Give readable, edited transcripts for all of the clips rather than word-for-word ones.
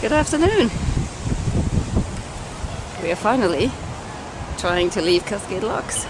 Good afternoon. We are finally trying to leave Cascade Locks.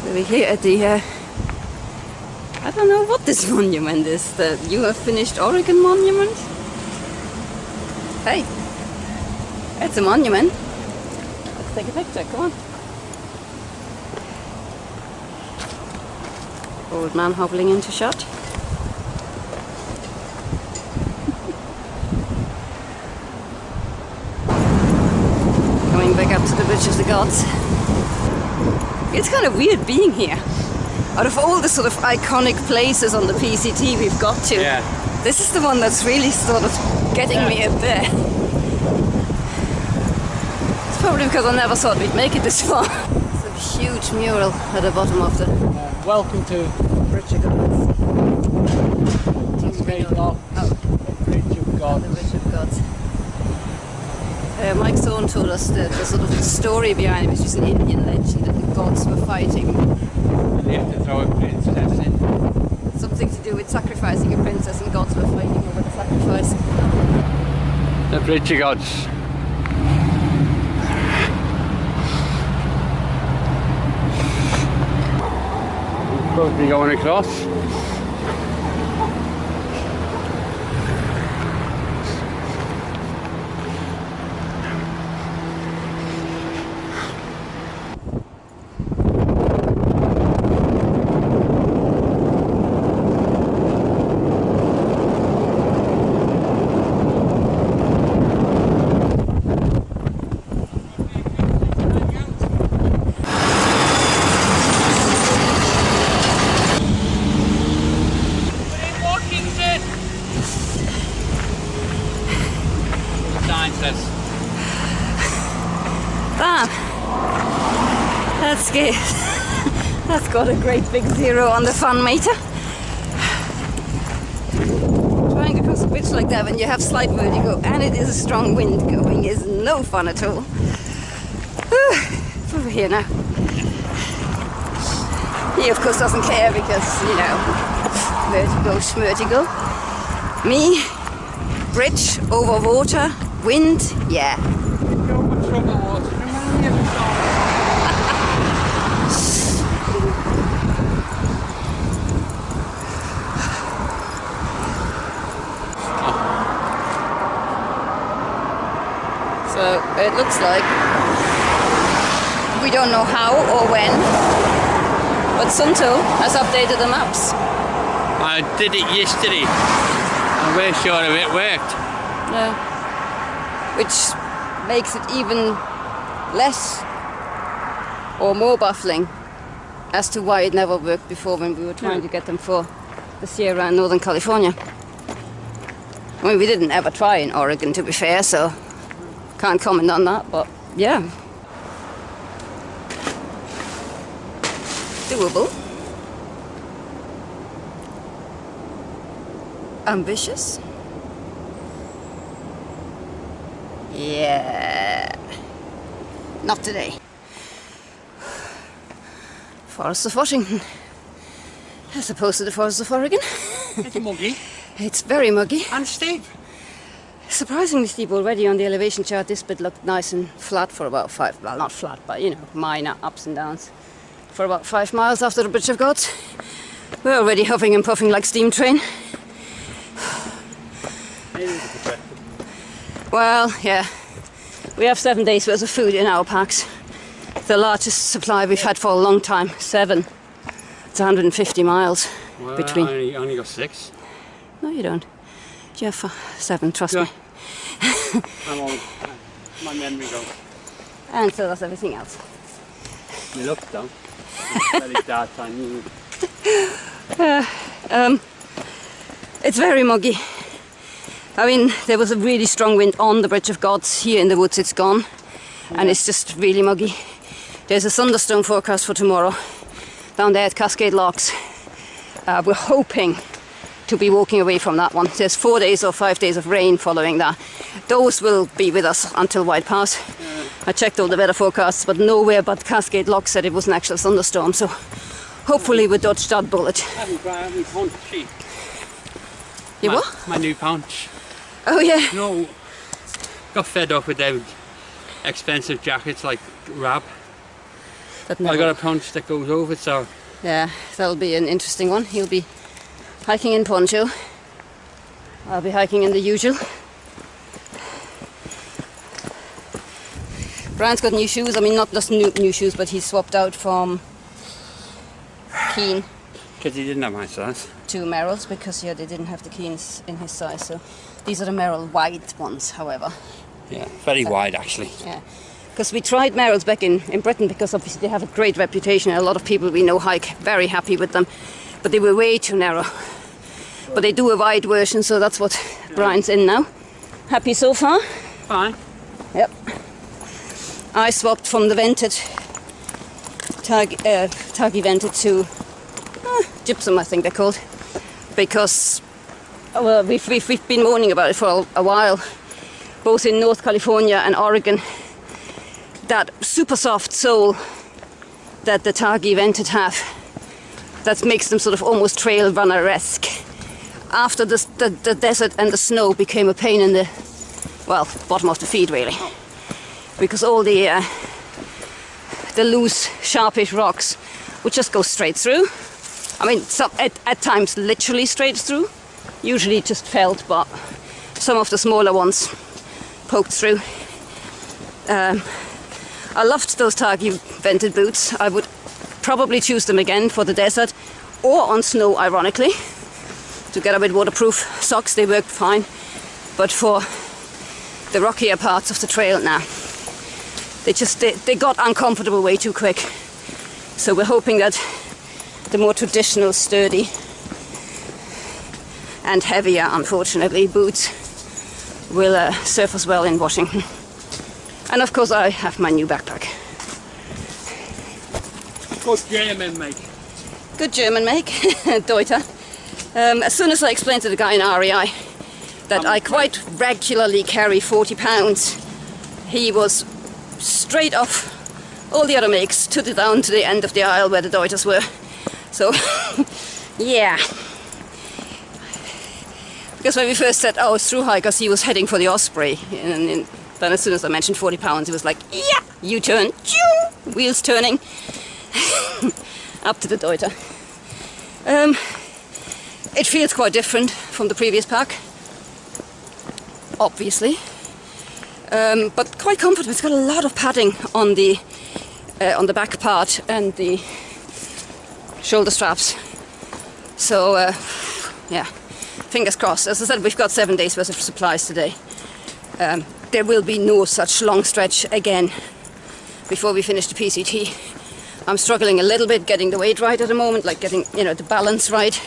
We're here at the, I don't know what this monument is, the You Have Finished Oregon monument? Hey, it's a monument. Let's take a picture, come on. Old man hobbling into shot. Coming back up to the Bridge of the Gods. It's kind of weird being here. Out of all the sort of iconic places on the PCT we've got to, this is the one that's really sort of getting me up there. It's probably because I never thought we'd make it this far. It's a huge mural at the bottom of the... welcome to Bridge of Gods. Cascade Lock. Bridge of Gods. The Bridge of Gods. Mike Thorne told us the sort of the story behind it, which is an Indian legend that the gods were fighting. And they had to throw a princess in. Something to do with sacrificing a princess, and gods were fighting over the sacrifice. The Bridge of Gods. We're supposed to be going across. Bam! That's good. That's got a great big 0 on the fun meter. Trying to cross a bridge like that when you have slight vertigo and it is a strong wind going is no fun at all. It's over here now. He of course doesn't care because, you know, vertigo, schmertigo. Me, bridge, over water, wind, yeah. So it looks like we don't know how or when, but Sunto has updated the maps. I did it yesterday and we're sure of it worked. Yeah. Which makes it even less or more baffling as to why it never worked before when we were trying to get them for the Sierra in Northern California. I mean, we didn't ever try in Oregon, to be fair, so can't comment on that, but yeah. Doable. Ambitious. Yeah. Not today. Forest of Washington. As opposed to the Forest of Oregon. It's muggy. It's very muggy. And steep. Surprisingly steep already on the elevation chart. This bit looked nice and flat for about 5, well, not flat, but you know, minor ups and downs. For about 5 miles after the Bridge of Gods. We're already huffing and puffing like steam train. Well, yeah. We have 7 days worth of food in our packs. The largest supply we've had for a long time. 7. It's 150 miles between. I only got 6. No, you don't. You have 7, trust me. I'm old. My memory goes. And so does everything else. You look down. It's very dark time. It's very muggy. I mean, there was a really strong wind on the Bridge of Gods. Here in the woods it's gone. And it's just really muggy. There's a thunderstorm forecast for tomorrow down there at Cascade Locks. We're hoping to be walking away from that one. There's 4 days or 5 days of rain following that. Those will be with us until White Pass. I checked all the weather forecasts, but nowhere but Cascade Lock said it was an actual thunderstorm, so hopefully we dodged that bullet. I haven't got my punch sheet. You what? My new punch. Oh yeah. No, got fed up with them expensive jackets like Rab. I got a punch that goes over it, so... Yeah, that'll be an interesting one. He'll be hiking in poncho. I'll be hiking in the usual. Brian's got new shoes. I mean, not just new shoes, but he swapped out from Keen. Because he didn't have my size. To Merrell's, because yeah, they didn't have the Keens in his size. So these are the Merrell wide ones, however. Yeah, very wide actually. Yeah, because we tried Merrell's back in Britain, because obviously they have a great reputation. A lot of people we know hike, very happy with them, but they were way too narrow. But they do a wide version, so that's what Brian's in now. Happy so far? Fine. Yep. I swapped from the vented Taggy vented to gypsum, I think they're called, because well, we've been moaning about it for a while, both in North California and Oregon. That super soft sole that the Taggy vented have, that makes them sort of almost trail runner-esque. After the desert and the snow became a pain in the, well, bottom of the feet really, because all the loose, sharpish rocks would just go straight through. I mean, at times literally straight through. Usually just felt, but some of the smaller ones poked through. I loved those Taggy vented boots. I would probably choose them again for the desert or on snow, ironically. Together with waterproof socks, they worked fine. But for the rockier parts of the trail now, they got uncomfortable way too quick. So we're hoping that the more traditional, sturdy and heavier, unfortunately, boots will serve us well in Washington. And of course I have my new backpack. Good German make. Good German make, Deuter. As soon as I explained to the guy in REI that I quite regularly carry 40 pounds, he was straight off all the other makes, down to the end of the aisle where the Deuters were. So, yeah. Because when we first said, oh, it's through hikers, he was heading for the Osprey. And then as soon as I mentioned 40 pounds, he was like, yeah, U-turn, wheels turning, up to the Deuter. It feels quite different from the previous pack, obviously, but quite comfortable. It's got a lot of padding on the back part and the shoulder straps. So, yeah, fingers crossed. As I said, we've got 7 days worth of supplies today. There will be no such long stretch again before we finish the PCT. I'm struggling a little bit getting the weight right at the moment, like getting, the balance right.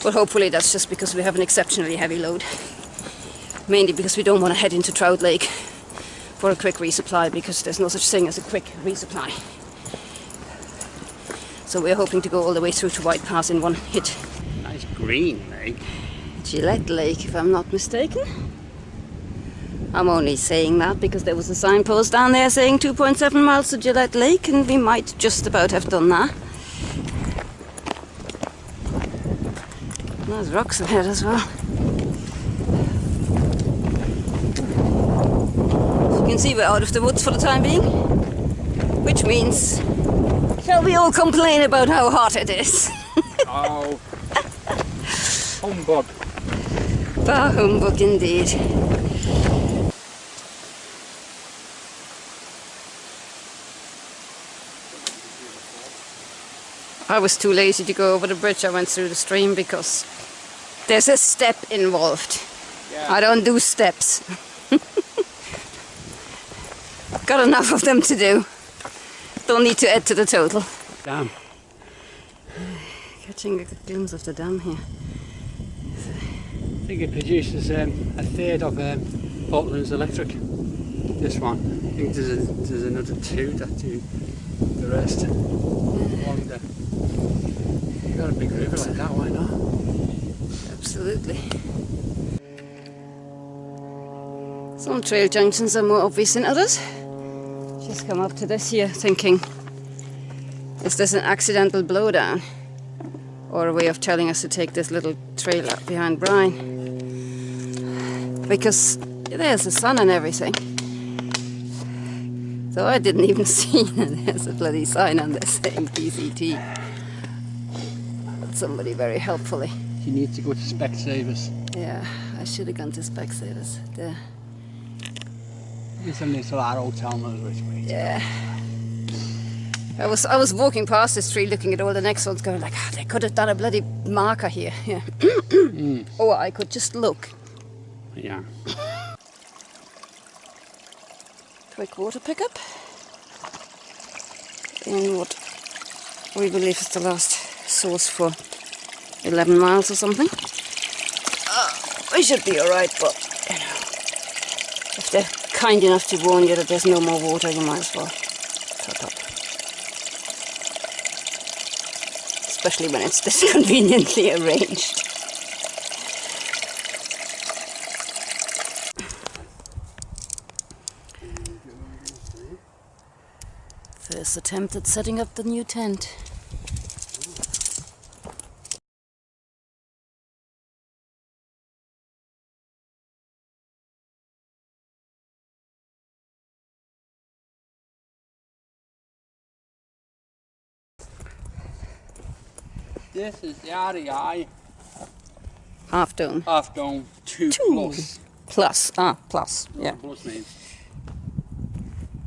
But hopefully that's just because we have an exceptionally heavy load. Mainly because we don't want to head into Trout Lake for a quick resupply, because there's no such thing as a quick resupply. So we're hoping to go all the way through to White Pass in one hit. Nice green lake. Gillette Lake, if I'm not mistaken. I'm only saying that because there was a signpost down there saying 2.7 miles to Gillette Lake, and we might just about have done that. There's rocks ahead as well. As you can see, we're out of the woods for the time being, which means, shall we all complain about how hot it is? Oh, humbug. Bah humbug indeed. I was too lazy to go over the bridge. I went through the stream because there's a step involved. Yeah. I don't do steps. Got enough of them to do. Don't need to add to the total. Dam. Catching a glimpse of the dam here. I think it produces a third of Portland's electric. This one. I think there's another 2 that do the rest. Along there. You got a big river like that, why not? Absolutely. Some trail junctions are more obvious than others. just come up to this here thinking, is this an accidental blowdown? Or a way of telling us to take this little trail up behind Brian? Because there's the sun and everything. So I didn't even see that there's a bloody sign on this thing, PCT. But somebody very helpfully. You need to go to Specsavers. Yeah, I should have gone to Specsavers. There. There's a little arrow telling us which way to go. Yeah. I was walking past the street looking at all the next ones going like, they could have done a bloody marker here. Yeah. Or I could just look. Yeah. Quick water pickup. In what we believe is the last source for 11 miles or something. We should be alright, but you know, if they're kind enough to warn you that there's no more water, you might as well top up. Especially when it's this conveniently arranged. First attempt at setting up the new tent. This is the REI Half dome. Half Dome 2 plus. Plus. Plus. Yeah. Plus means.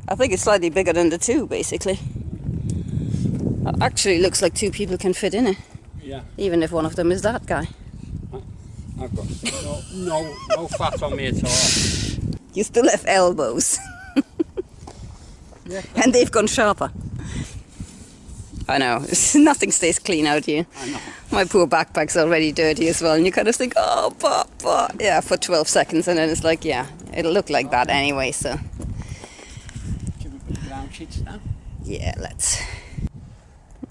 I think it's slightly bigger than the 2, basically. It actually looks like 2 people can fit in it. Yeah. Even if one of them is that guy. I've got no fat on me at all. You still have elbows. Yeah. And they've gone sharper. I know, nothing stays clean out here. I know. My poor backpack's already dirty as well, and you kind of think, oh, but, yeah, for 12 seconds, and then it's like, yeah, it'll look like that anyway, so. Should we put the ground sheets down? Yeah, let's.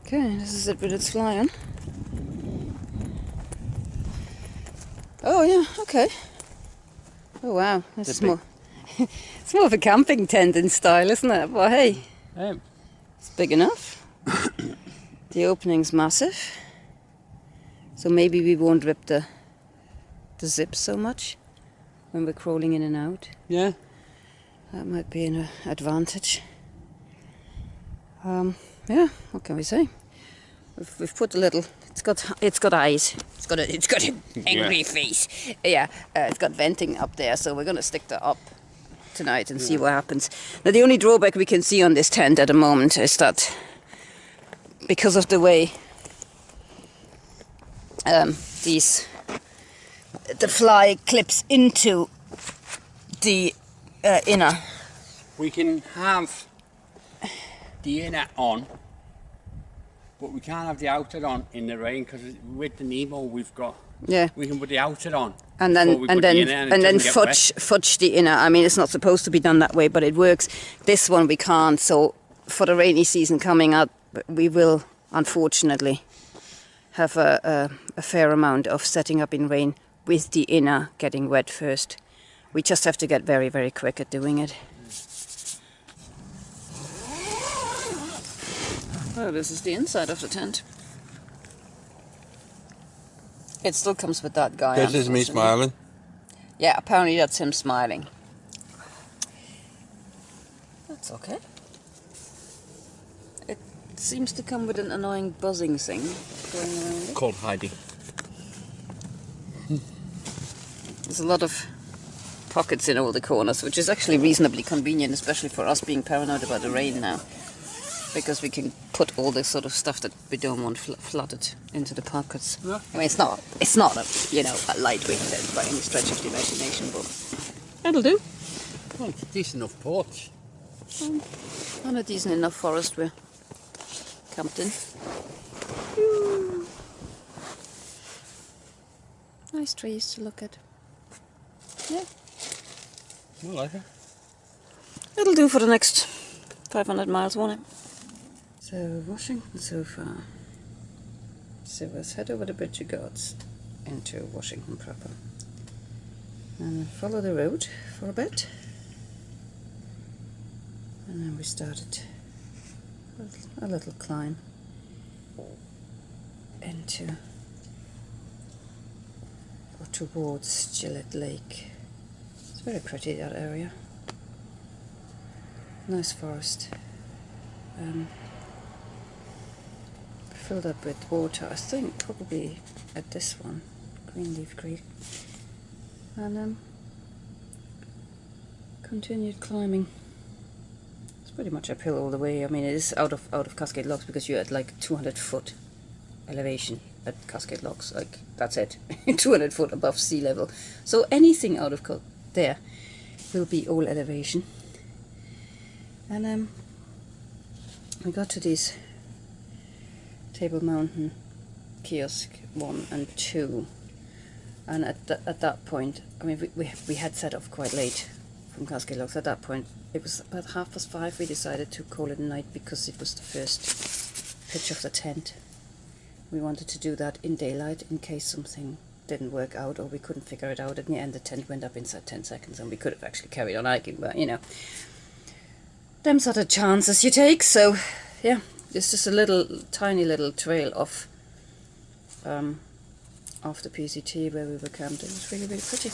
Okay, this is it with its fly on. Oh, yeah, okay. Oh, wow, that's more. It's more of a camping tent in style, isn't it? Well, hey, it's big enough. The opening's massive, so maybe we won't rip the zips so much when we're crawling in and out. Yeah. That might be an advantage. Yeah, what can we say? We've put a little. It's got eyes. It's got an angry face. Yeah, it's got venting up there, so we're gonna stick that up tonight and see what happens. Now the only drawback we can see on this tent at the moment is that because of the way the fly clips into the inner. We can have the inner on, but we can't have the outer on in the rain because with the Nemo we've got. Yeah. We can put the outer on. And then fudge the inner. I mean, it's not supposed to be done that way, but it works. This one we can't. So for the rainy season coming up, we will unfortunately have a fair amount of setting up in rain with the inner getting wet first. We just have to get very, very quick at doing it. Oh, this is the inside of the tent. It still comes with that guy. This is me smiling. Yeah, apparently that's him smiling. That's okay. It seems to come with an annoying buzzing thing going around it. Called hiding. There's a lot of pockets in all the corners, which is actually reasonably convenient, especially for us being paranoid about the rain now. Because we can put all this sort of stuff that we don't want flooded into the pockets. Yeah. I mean, it's not a lightweight tent by any stretch of the imagination, but it'll do. Well, it's a decent enough porch. And a decent enough forest we're camped in. Nice trees to look at. Yeah. I like it. It'll do for the next 500 miles, won't it? So, Washington so far. So let's head over the Bridge of Gods into Washington proper. And follow the road for a bit. And then we started a little climb into or towards Gillette Lake. It's very pretty, that area. Nice forest. Filled up with water, I think probably at this one, Greenleaf Creek. And continued climbing. It's pretty much uphill all the way. I mean, it is out of Cascade Locks because you're at like 200-foot elevation at Cascade Locks. Like, that's it. 200 foot above sea level. So anything out of there will be all elevation. And we got to these Table Mountain Kiosk 1 and 2. And at that point, I mean, we had set off quite late from Cascade Locks. At that point, it was about 5:30. We decided to call it a night because it was the first pitch of the tent. We wanted to do that in daylight in case something didn't work out or we couldn't figure it out. In the end, the tent went up inside 10 seconds and we could have actually carried on hiking, but you know, them sort of chances you take. So yeah, it's just a tiny little trail off the PCT where we were camped. It was really, really pretty.